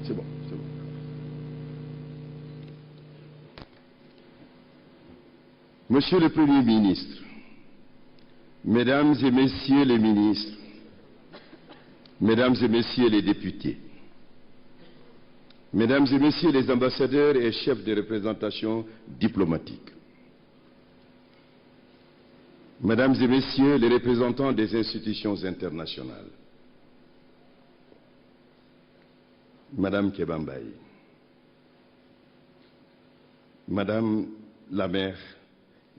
C'est bon, c'est bon. Monsieur le Premier ministre, Mesdames et Messieurs les ministres, Mesdames et Messieurs les députés, Mesdames et Messieurs les ambassadeurs et chefs de représentation diplomatique, Mesdames et Messieurs les représentants des institutions internationales, Madame Kéba Mbaye, Madame la mère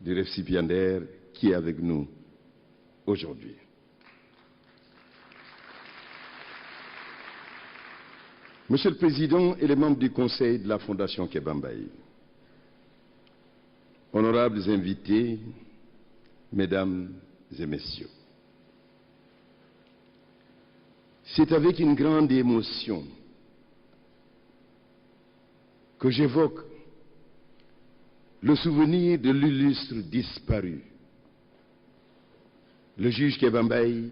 du récipiendaire qui est avec nous aujourd'hui. Monsieur le Président et les membres du Conseil de la Fondation Kéba Mbaye, honorables invités, Mesdames et Messieurs, c'est avec une grande émotion que j'évoque le souvenir de l'illustre disparu, le juge Kéba Mbaye,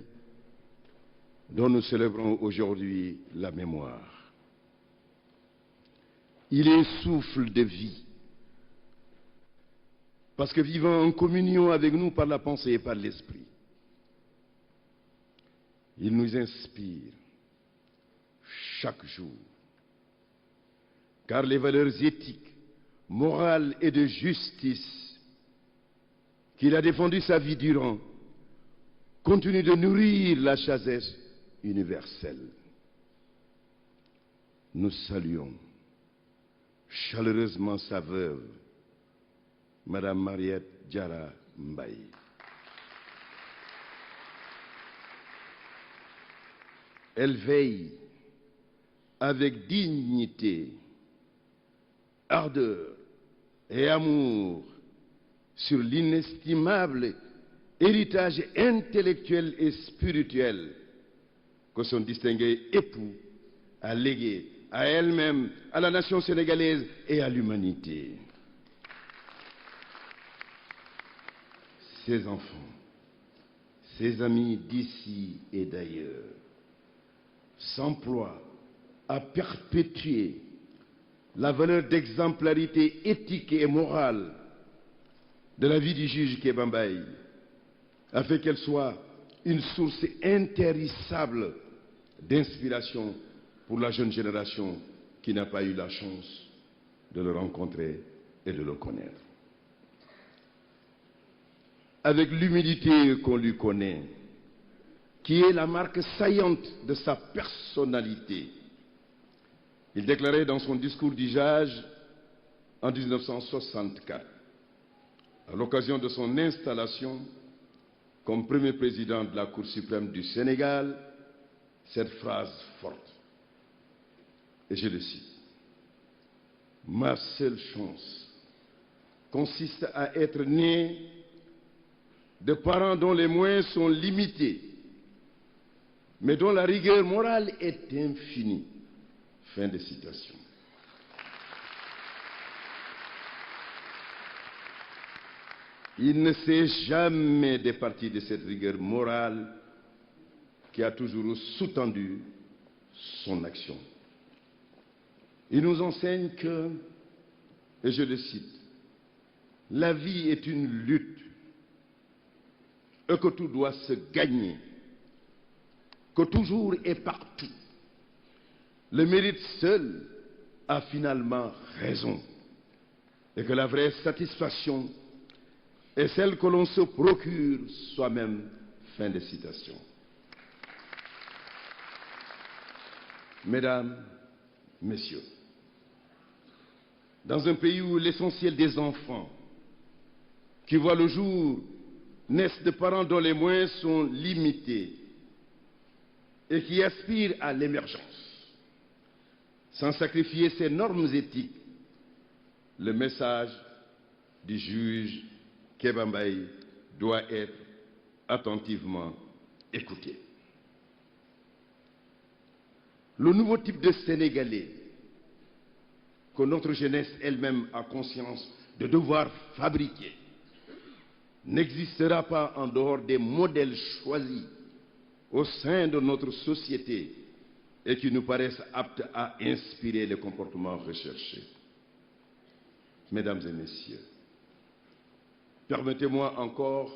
dont nous célébrons aujourd'hui la mémoire. Il est souffle de vie, parce que vivant en communion avec nous par la pensée et par l'esprit, il nous inspire chaque jour, car les valeurs éthiques, morales et de justice qu'il a défendues sa vie durant continuent de nourrir la sagesse universelle. Nous saluons chaleureusement sa veuve, Madame Mariette Diarra Mbaye. Elle veille avec dignité, ardeur et amour sur l'inestimable héritage intellectuel et spirituel que son distingué époux a légué à elle-même, à la nation sénégalaise et à l'humanité. Ses enfants, ses amis d'ici et d'ailleurs s'emploient à perpétuer la valeur d'exemplarité éthique et morale de la vie du juge Kéba Mbaye, afin qu'elle soit une source intarissable d'inspiration pour la jeune génération qui n'a pas eu la chance de le rencontrer et de le connaître. Avec l'humilité qu'on lui connaît, qui est la marque saillante de sa personnalité, il déclarait dans son discours d'usage en 1964, à l'occasion de son installation comme premier président de la Cour suprême du Sénégal, cette phrase forte. Et je le cite. « Ma seule chance consiste à être né de parents dont les moyens sont limités, mais dont la rigueur morale est infinie. » Fin de citation. Il ne s'est jamais départi de cette rigueur morale qui a toujours sous-tendu son action. Il nous enseigne que, et je le cite, la vie est une lutte et que tout doit se gagner, que toujours et partout, le mérite seul a finalement raison et que la vraie satisfaction est celle que l'on se procure soi-même. Fin de citation. Mesdames, Messieurs, dans un pays où l'essentiel des enfants qui voient le jour naissent de parents dont les moyens sont limités et qui aspirent à l'émergence, sans sacrifier ses normes éthiques, le message du juge Kéba Mbaye doit être attentivement écouté. Le nouveau type de Sénégalais que notre jeunesse elle-même a conscience de devoir fabriquer n'existera pas en dehors des modèles choisis au sein de notre société et qui nous paraissent aptes à inspirer les comportements recherchés. Mesdames et messieurs, permettez-moi encore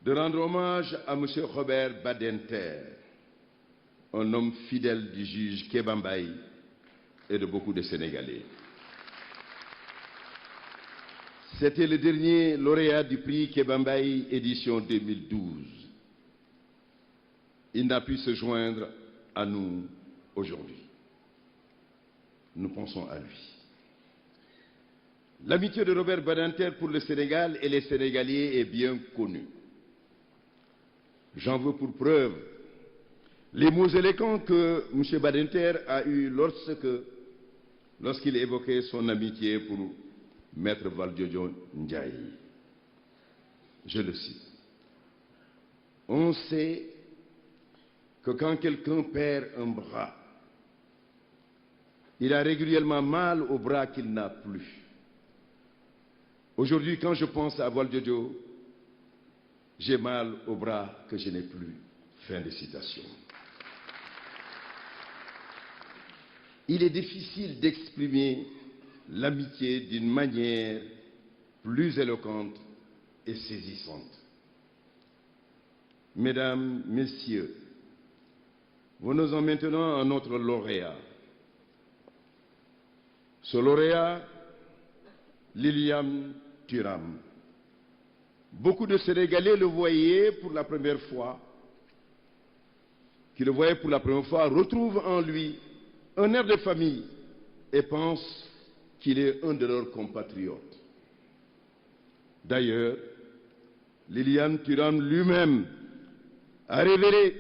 de rendre hommage à M. Robert Badinter, un homme fidèle du juge Kéba Mbaye et de beaucoup de Sénégalais. C'était le dernier lauréat du prix Kéba Mbaye édition 2012. Il n'a pu se joindre à nous aujourd'hui. Nous pensons à lui. L'amitié de Robert Badinter pour le Sénégal et les Sénégalais est bien connue. J'en veux pour preuve les mots éloquents que M. Badinter a eus lorsqu'il évoquait son amitié pour Maître Valdiodio Ndiaye. Je le cite. On sait que quand quelqu'un perd un bras, il a régulièrement mal au bras qu'il n'a plus. Aujourd'hui, quand je pense à Valdiodio, j'ai mal au bras que je n'ai plus. Fin de citation. Il est difficile d'exprimer l'amitié d'une manière plus éloquente et saisissante. Mesdames, Messieurs, venons-en maintenant à notre lauréat. Ce lauréat, Liliane Thuram. Beaucoup de Sénégalais le voyaient pour la première fois, retrouvent en lui un air de famille et pensent qu'il est un de leurs compatriotes. D'ailleurs, Liliane Thuram lui-même a révélé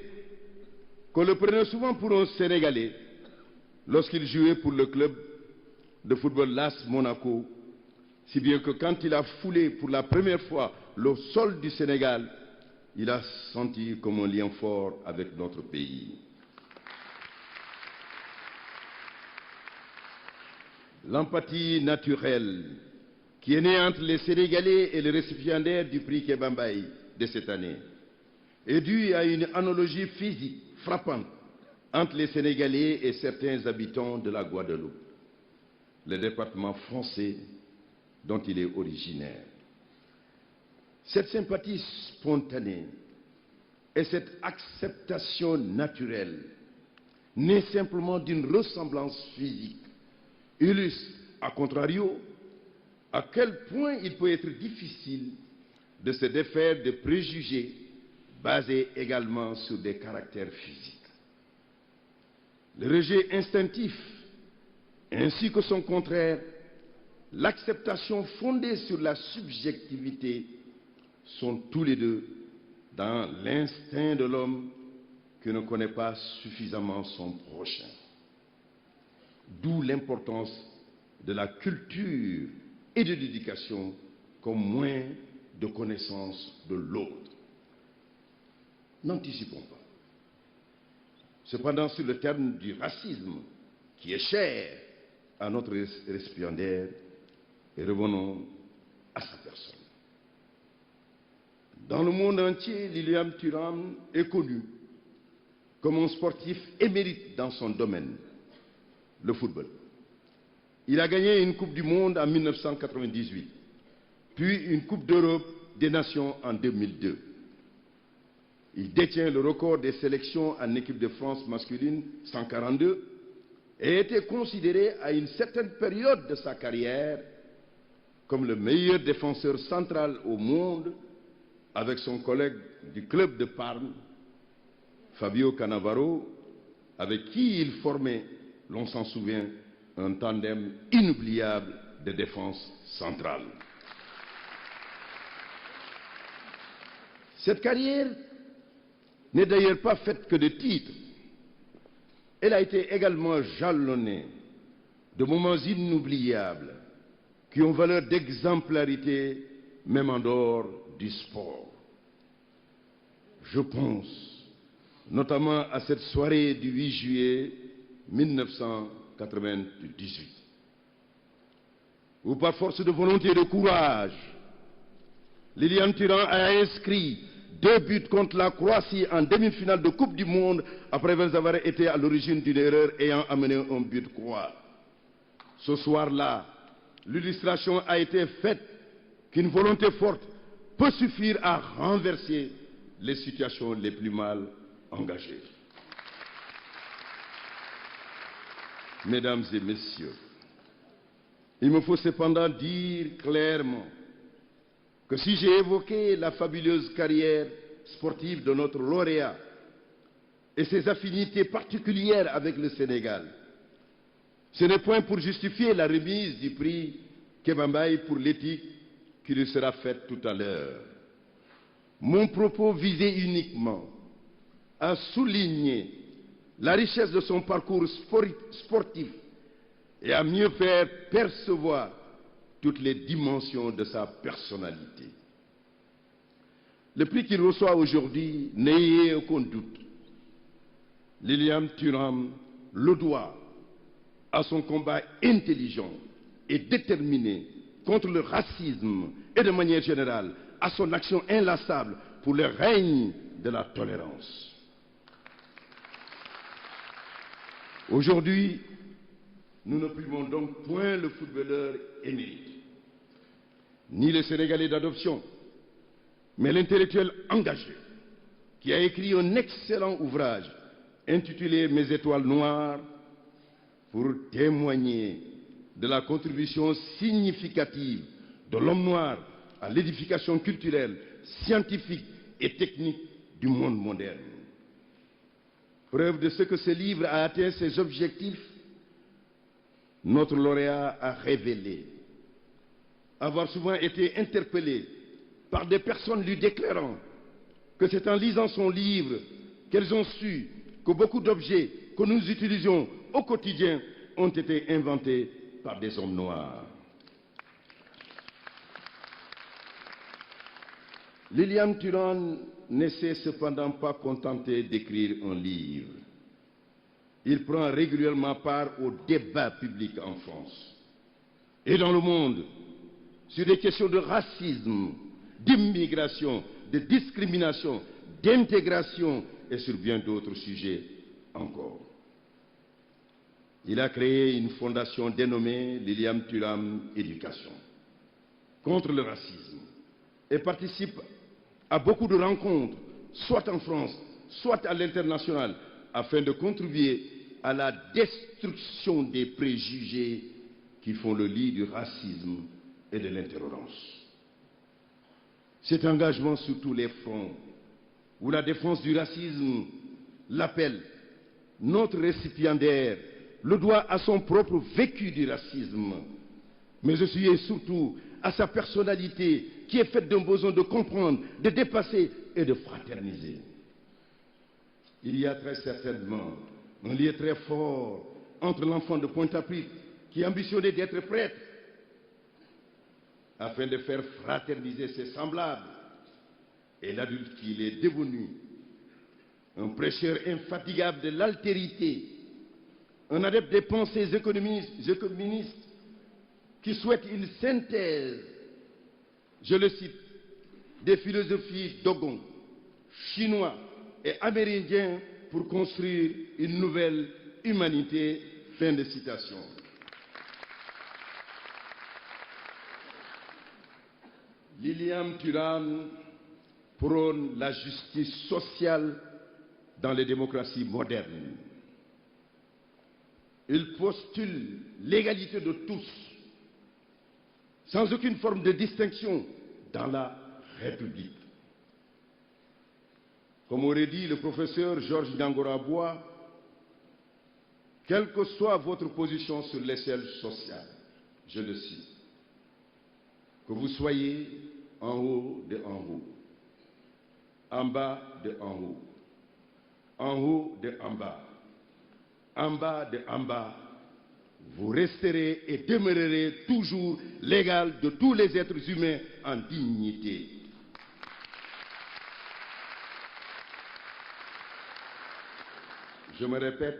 qu'on le prenait souvent pour un Sénégalais lorsqu'il jouait pour le club de football LAS Monaco, si bien que quand il a foulé pour la première fois le sol du Sénégal, il a senti comme un lien fort avec notre pays. L'empathie naturelle qui est née entre les Sénégalais et les récipiendaires du prix Kéba Mbaye de cette année est due à une analogie physique frappante entre les Sénégalais et certains habitants de la Guadeloupe, le département français dont il est originaire. Cette sympathie spontanée et cette acceptation naturelle, née simplement d'une ressemblance physique, illustre, à contrario, à quel point il peut être difficile de se défaire de préjugés basés également sur des caractères physiques. Le rejet instinctif, ainsi que son contraire, l'acceptation fondée sur la subjectivité, sont tous les deux dans l'instinct de l'homme qui ne connaît pas suffisamment son prochain. D'où l'importance de la culture et de l'éducation comme moyen de connaissance de l'autre. N'anticipons pas. Cependant, sur le terme du racisme, qui est cher à notre récipiendaire, et revenons à sa personne. Dans le monde entier, Liliane Thuram est connu comme un sportif émérite dans son domaine, le football. Il a gagné une Coupe du Monde en 1998, puis une Coupe d'Europe des Nations en 2002. Il détient le record des sélections en équipe de France masculine, 142, et était considéré à une certaine période de sa carrière comme le meilleur défenseur central au monde, avec son collègue du club de Parme, Fabio Cannavaro, avec qui il formait, l'on s'en souvient, un tandem inoubliable de défense centrale. Cette carrière n'est d'ailleurs pas faite que de titres. Elle a été également jalonnée de moments inoubliables qui ont valeur d'exemplarité même en dehors du sport. Je pense notamment à cette soirée du 8 juillet 1998, où par force de volonté et de courage, Liliane Thuram a inscrit 2 buts contre la Croatie en demi-finale de Coupe du Monde après avoir été à l'origine d'une erreur ayant amené un but croate. Ce soir-là, l'illustration a été faite qu'une volonté forte peut suffire à renverser les situations les plus mal engagées. Mesdames et messieurs, il me faut cependant dire clairement que si j'ai évoqué la fabuleuse carrière sportive de notre lauréat et ses affinités particulières avec le Sénégal, ce n'est point pour justifier la remise du prix Kéba Mbaye pour l'éthique qui lui sera faite tout à l'heure. Mon propos visait uniquement à souligner la richesse de son parcours sportif et à mieux faire percevoir toutes les dimensions de sa personnalité. Le prix qu'il reçoit aujourd'hui, n'ayez aucun doute, Lilian Thuram le doit à son combat intelligent et déterminé contre le racisme et de manière générale à son action inlassable pour le règne de la tolérance. Aujourd'hui, nous ne primons donc point le footballeur émérite, ni le Sénégalais d'adoption, mais l'intellectuel engagé qui a écrit un excellent ouvrage intitulé « Mes étoiles noires » pour témoigner de la contribution significative de l'homme noir à l'édification culturelle, scientifique et technique du monde moderne. Preuve de ce que ce livre a atteint ses objectifs, notre lauréat a révélé avoir souvent été interpellé par des personnes lui déclarant que c'est en lisant son livre qu'elles ont su que beaucoup d'objets que nous utilisions au quotidien ont été inventés par des hommes noirs. Lilian Thuram ne s'est cependant pas contenté d'écrire un livre. Il prend régulièrement part au débat public en France et dans le monde sur des questions de racisme, d'immigration, de discrimination, d'intégration et sur bien d'autres sujets encore. Il a créé une fondation dénommée Lilian Thuram Éducation contre le racisme et participe à beaucoup de rencontres, soit en France, soit à l'international, afin de contribuer à la destruction des préjugés qui font le lit du racisme et de l'intolérance. Cet engagement sur tous les fronts, où la défense du racisme l'appelle, notre récipiendaire le doit à son propre vécu du racisme, mais aussi et surtout à sa personnalité qui est faite d'un besoin de comprendre, de dépasser et de fraterniser. Il y a très certainement un lien très fort entre l'enfant de Pointe-à-Pitre qui ambitionnait d'être prêtre afin de faire fraterniser ses semblables et l'adulte qu'il est devenu, un prêcheur infatigable de l'altérité, un adepte des pensées économistes qui souhaite une synthèse, je le cite, des philosophies Dogon, chinois et amérindiens pour construire une nouvelle humanité. Fin de citation. Lilian Thuram prône la justice sociale dans les démocraties modernes. Il postule l'égalité de tous, sans aucune forme de distinction dans la République. Comme aurait dit le professeur Georges Niangora-Bois, quelle que soit votre position sur l'échelle sociale, je le cite, que vous soyez en haut de en haut, en bas de en haut de en bas de en bas, vous resterez et demeurerez toujours l'égal de tous les êtres humains en dignité. Je me répète,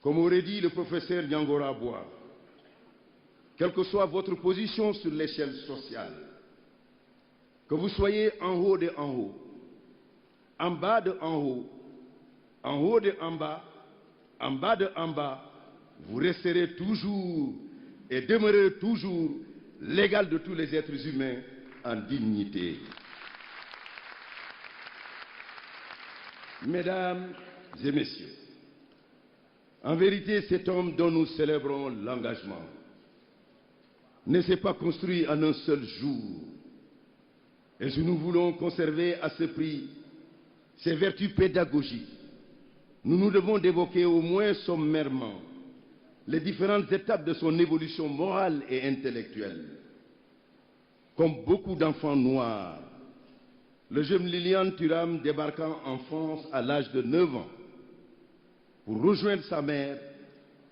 comme aurait dit le professeur Niangora-Bois, quelle que soit votre position sur l'échelle sociale, Que vous soyez en haut de en haut, en bas de en haut de en bas de en bas, vous resterez toujours et demeurerez toujours l'égal de tous les êtres humains en dignité. Mesdames et messieurs, en vérité, cet homme dont nous célébrons l'engagement ne s'est pas construit en un seul jour. Et si nous voulons conserver à ce prix ses vertus pédagogiques, nous nous devons d'évoquer au moins sommairement les différentes étapes de son évolution morale et intellectuelle. Comme beaucoup d'enfants noirs, le jeune Lilian Thuram, débarquant en France à l'âge de 9 ans, pour rejoindre sa mère,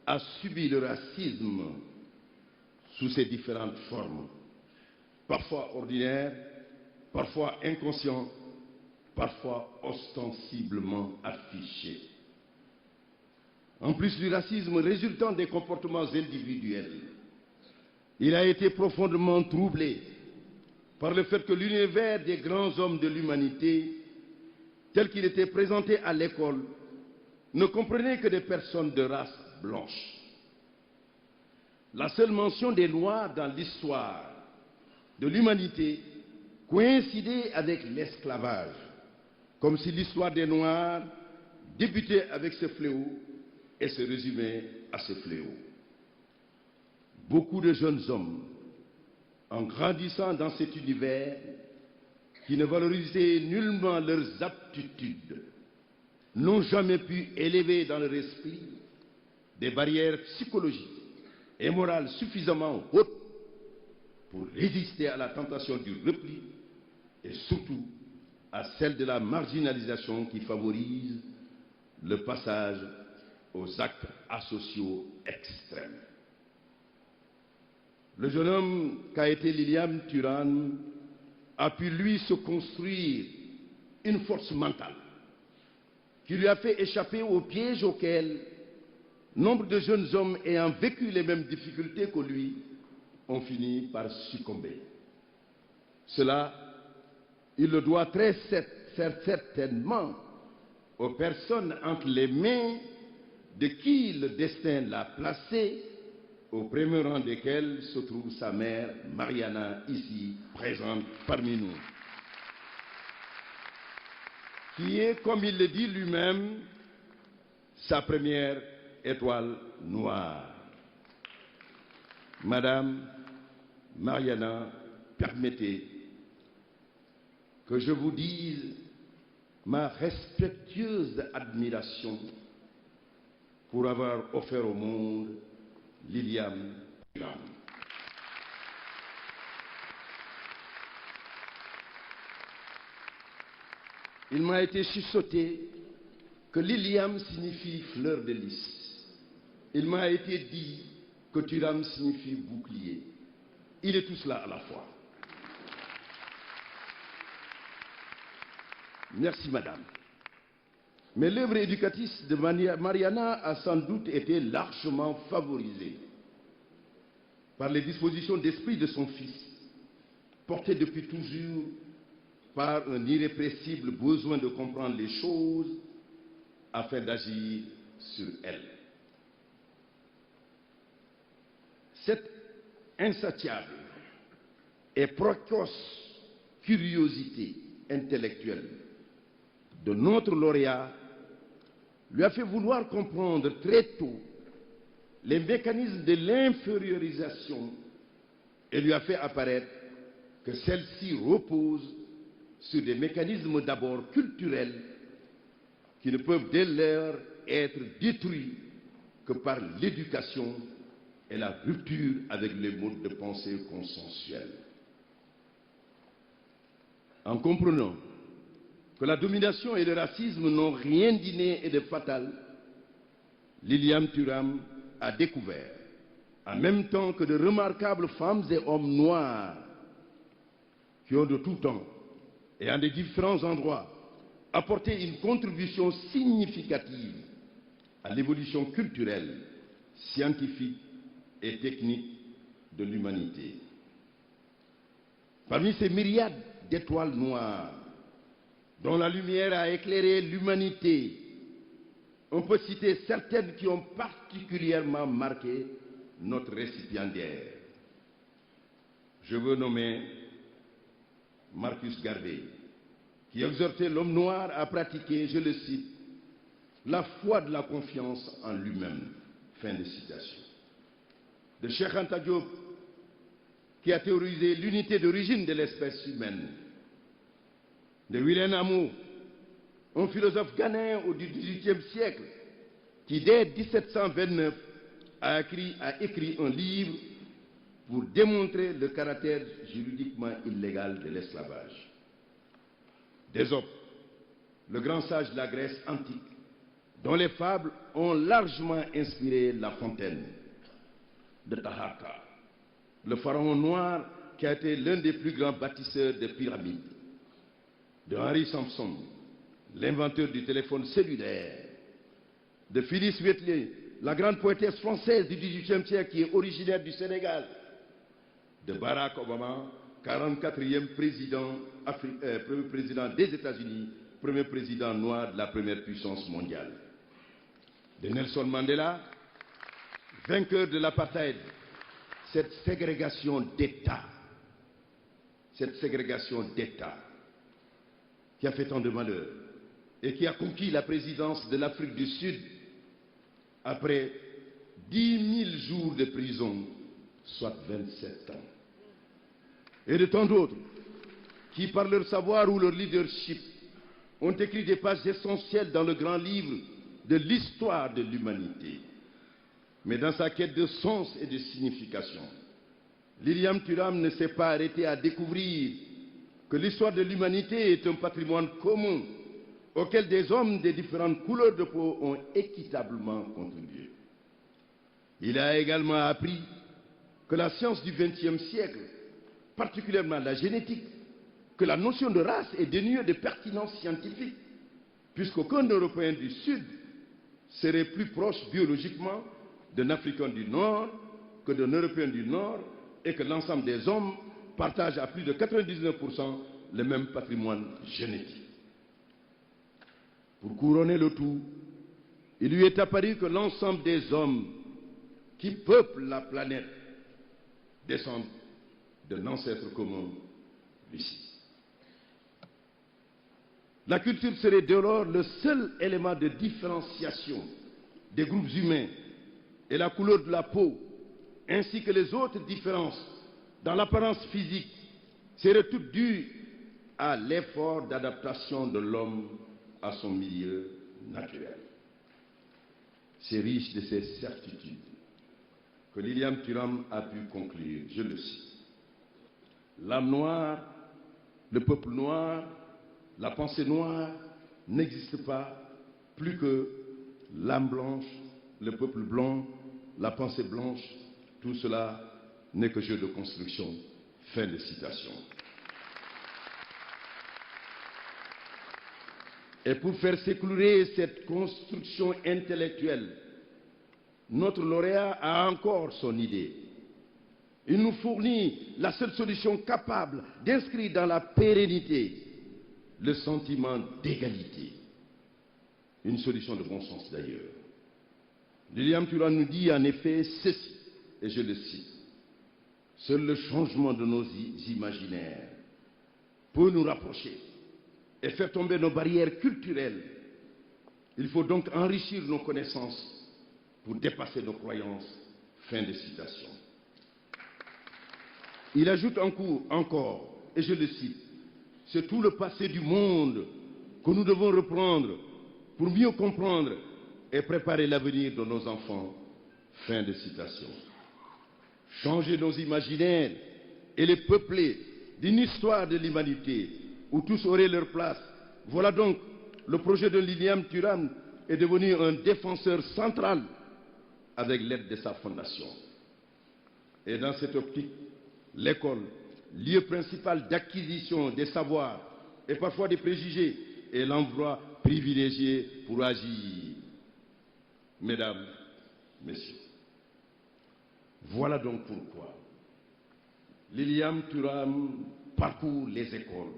a subi le racisme sous ses différentes formes, parfois ordinaires, parfois inconscients, parfois ostensiblement affichés. En plus du racisme résultant des comportements individuels, il a été profondément troublé par le fait que l'univers des grands hommes de l'humanité, tel qu'il était présenté à l'école, ne comprenait que des personnes de race blanche. La seule mention des Noirs dans l'histoire de l'humanité coïncidait avec l'esclavage, comme si l'histoire des Noirs débutait avec ce fléau et se résumait à ce fléau. Beaucoup de jeunes hommes, en grandissant dans cet univers qui ne valorisait nullement leurs aptitudes, n'ont jamais pu élever dans leur esprit des barrières psychologiques et morales suffisamment hautes pour résister à la tentation du repli et surtout à celle de la marginalisation qui favorise le passage aux actes asociaux extrêmes. Le jeune homme qu'a été Lilian Thuram a pu lui se construire une force mentale qui lui a fait échapper aux pièges auxquels nombre de jeunes hommes ayant vécu les mêmes difficultés que lui ont fini par succomber. Cela, il le doit très certainement aux personnes entre les mains de qui le destin l'a placé, au premier rang desquels se trouve sa mère Mariana, ici présente parmi nous, qui est, comme il le dit lui-même, sa première étoile noire. Madame Mariana, permettez que je vous dise ma respectueuse admiration pour avoir offert au monde Lilian Thuram. Il m'a été chuchoté que Lilian signifie fleur de lys. Il m'a été dit que Thuram signifie bouclier. Il est tout cela à la fois. Merci, madame. Mais l'œuvre éducatrice de Mariana a sans doute été largement favorisée par les dispositions d'esprit de son fils, portées depuis toujours par un irrépressible besoin de comprendre les choses afin d'agir sur elles. Cette insatiable et précoce curiosité intellectuelle de notre lauréat lui a fait vouloir comprendre très tôt les mécanismes de l'infériorisation et lui a fait apparaître que celle-ci repose sur des mécanismes d'abord culturels qui ne peuvent dès lors être détruits que par l'éducation et la rupture avec les modes de pensée consensuels. En comprenant que la domination et le racisme n'ont rien d'inné et de fatal, Lilian Thuram a découvert, en même temps que de remarquables femmes et hommes noirs qui ont de tout temps et en de différents endroits apporté une contribution significative à l'évolution culturelle, scientifique et technique de l'humanité. Parmi ces myriades d'étoiles noires dont la lumière a éclairé l'humanité. On peut citer certaines qui ont particulièrement marqué notre récipiendaire. Je veux nommer Marcus Garvey, qui exhortait l'homme noir à pratiquer, je le cite, la foi de la confiance en lui-même. Fin de citation. De Cheikh Anta Diop, qui a théorisé l'unité d'origine de l'espèce humaine. De Willem Amo, un philosophe ghanéen du XVIIIe siècle, qui dès 1729 a écrit un livre pour démontrer le caractère juridiquement illégal de l'esclavage. D'Ésope, le grand sage de la Grèce antique, dont les fables ont largement inspiré La Fontaine. De Taharqa, le pharaon noir qui a été l'un des plus grands bâtisseurs de pyramides. De Henry Sampson, l'inventeur du téléphone cellulaire. De Phyllis Wheatley, la grande poétesse française du XVIIIe siècle qui est originaire du Sénégal. De Barack Obama, 44e premier président des États-Unis, premier président noir de la première puissance mondiale. De Nelson Mandela, vainqueur de l'apartheid, cette ségrégation d'État qui a fait tant de malheur et qui a conquis la présidence de l'Afrique du Sud après 10 000 jours de prison, soit 27 ans. Et de tant d'autres qui, par leur savoir ou leur leadership, ont écrit des pages essentielles dans le grand livre de l'histoire de l'humanité. Mais dans sa quête de sens et de signification, Lilian Thuram ne s'est pas arrêté à découvrir que l'histoire de l'humanité est un patrimoine commun auquel des hommes de différentes couleurs de peau ont équitablement contribué. Il a également appris que la science du XXe siècle, particulièrement la génétique, que la notion de race est dénuée de pertinence scientifique, puisqu'aucun Européen du Sud serait plus proche biologiquement d'un Africain du Nord que d'un Européen du Nord, et que l'ensemble des hommes partagent à plus de 99% le même patrimoine génétique. Pour couronner le tout, il lui est apparu que l'ensemble des hommes qui peuplent la planète descendent d'un ancêtre commun, Lucie. La culture serait dès lors le seul élément de différenciation des groupes humains, et la couleur de la peau, ainsi que les autres différences dans l'apparence physique, seraient toutes dues à l'effort d'adaptation de l'homme à son milieu naturel. C'est riche de ces certitudes que Lilian Thuram a pu conclure, je le cite. L'âme noire, le peuple noir, la pensée noire n'existent pas plus que l'âme blanche, le peuple blanc, la pensée blanche, tout cela n'est que jeu de construction. Fin de citation. Et pour faire s'écrouler cette construction intellectuelle, notre lauréat a encore son idée. Il nous fournit la seule solution capable d'inscrire dans la pérennité le sentiment d'égalité. Une solution de bon sens d'ailleurs. Lilian Thuram nous dit en effet ceci, et je le cite: seul le changement de nos imaginaires peut nous rapprocher et faire tomber nos barrières culturelles. Il faut donc enrichir nos connaissances pour dépasser nos croyances. Fin de citation. Il ajoute encore, et je le cite, c'est tout le passé du monde que nous devons reprendre pour mieux comprendre et préparer l'avenir de nos enfants. Fin de citation. Changer nos imaginaires et les peupler d'une histoire de l'humanité où tous auraient leur place. Voilà donc le projet de Lilian Thuram est devenu un défenseur central avec l'aide de sa fondation. Et dans cette optique, l'école, lieu principal d'acquisition des savoirs et parfois des préjugés, est l'endroit privilégié pour agir. Mesdames, Messieurs, voilà donc pourquoi Lilian Thuram parcourt les écoles,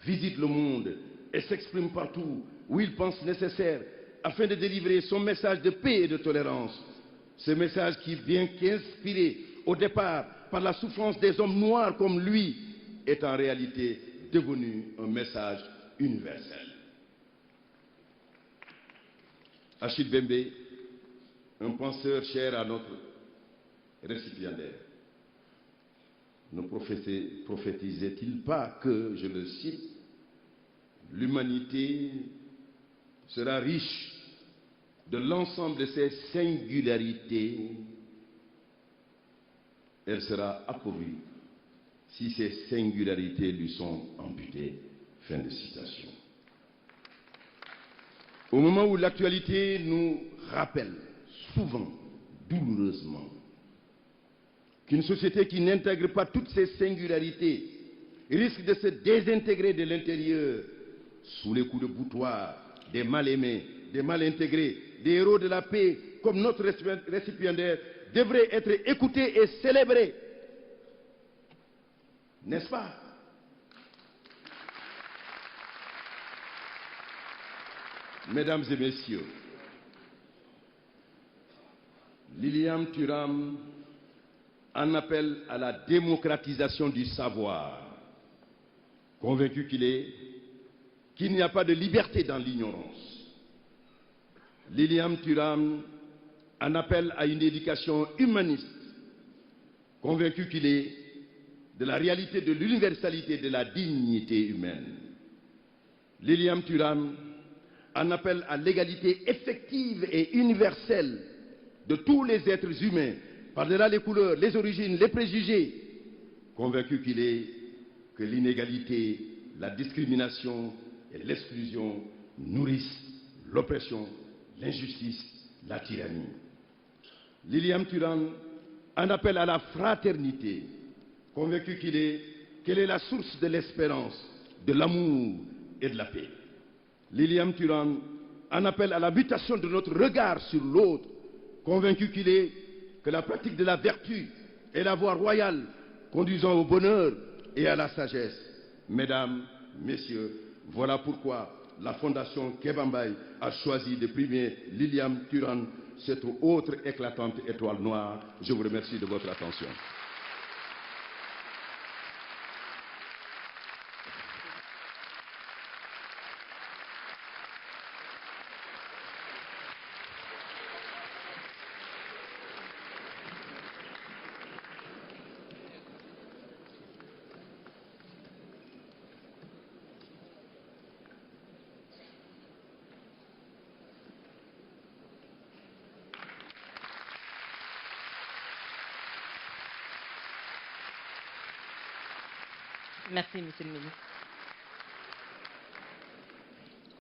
visite le monde et s'exprime partout où il pense nécessaire afin de délivrer son message de paix et de tolérance. Ce message qui, bien qu'inspiré au départ par la souffrance des hommes noirs comme lui, est en réalité devenu un message universel. Achille Bembe, un penseur cher à notre récipiendaire, ne prophétisait-il pas que, je le cite, l'humanité sera riche de l'ensemble de ses singularités, elle sera appauvrie si ces singularités lui sont amputées. Fin de citation. Au moment où l'actualité nous rappelle souvent, douloureusement, qu'une société qui n'intègre pas toutes ces singularités risque de se désintégrer de l'intérieur sous les coups de boutoir des mal-aimés, des mal intégrés, des héros de la paix, comme notre récipiendaire, devrait être écouté et célébré. N'est-ce pas? Mesdames et messieurs, Lilian Thuram en appelle à la démocratisation du savoir, convaincu qu'il n'y a pas de liberté dans l'ignorance. Lilian Thuram en appelle à une éducation humaniste, convaincu qu'il est de la réalité de l'universalité de la dignité humaine. Lilian Thuram en appelle à l'égalité effective et universelle de tous les êtres humains, par-delà les couleurs, les origines, les préjugés, convaincu qu'il est que l'inégalité, la discrimination et l'exclusion nourrissent l'oppression, l'injustice, la tyrannie. Lilian Thuram en appelle à la fraternité, convaincu qu'elle est la source de l'espérance, de l'amour et de la paix. Lilian Thuram en appelle à la mutation de notre regard sur l'autre, convaincu que la pratique de la vertu est la voie royale conduisant au bonheur et à la sagesse. Mesdames, Messieurs, voilà pourquoi la Fondation Kéba Mbaye a choisi de primer Lilian Thuram, cette autre éclatante étoile noire. Je vous remercie de votre attention. Merci, Monsieur le Ministre.